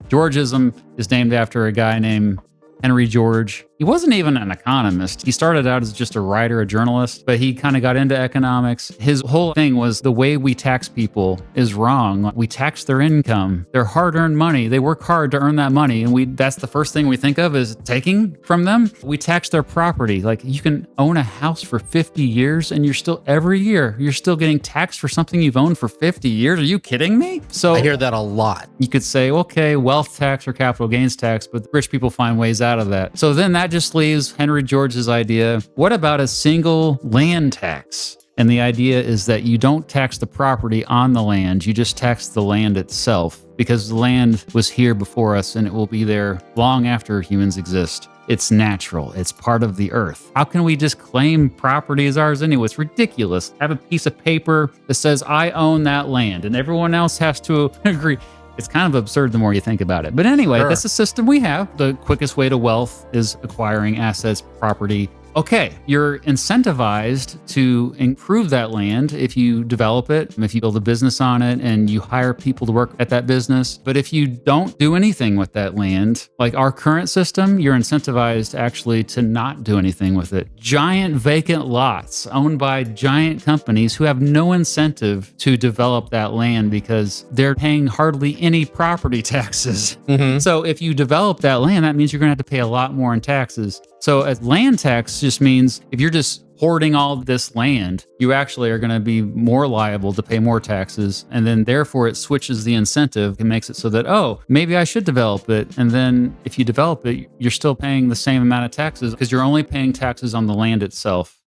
Georgism is named after a guy named Henry George. He wasn't even an economist. He started out as just a writer, a journalist, but he kind of got into economics. His whole thing was the way we tax people is wrong. We tax their income, their hard-earned money. They work hard to earn that money, and that's the first thing we think of is taking from them. We tax their property. Like you can own a house for 50 years and every year, you're still getting taxed for something you've owned for 50 years. Are you kidding me? So I hear that a lot. You could say, okay, wealth tax or capital gains tax, but rich people find ways out of that. So then that just leaves Henry George's idea. What about a single land tax? And the idea is that you don't tax the property on the land, you just tax the land itself, because the land was here before us and it will be there long after humans exist. It's natural. It's part of the earth. How can we just claim property as ours anyway? It's ridiculous. Have a piece of paper that says, I own that land, and everyone else has to agree. It's kind of absurd the more you think about it. But anyway, That's the system we have. The quickest way to wealth is acquiring assets, property. Okay, you're incentivized to improve that land if you develop it, if you build a business on it and you hire people to work at that business. But if you don't do anything with that land, like our current system, you're incentivized actually to not do anything with it. Giant vacant lots owned by giant companies who have no incentive to develop that land because they're paying hardly any property taxes. Mm-hmm. So if you develop that land, that means you're going to have to pay a lot more in taxes. So a land tax just means if you're just hoarding all this land, you actually are going to be more liable to pay more taxes. And then therefore it switches the incentive and makes it so that, oh, maybe I should develop it. And then if you develop it, you're still paying the same amount of taxes because you're only paying taxes on the land itself.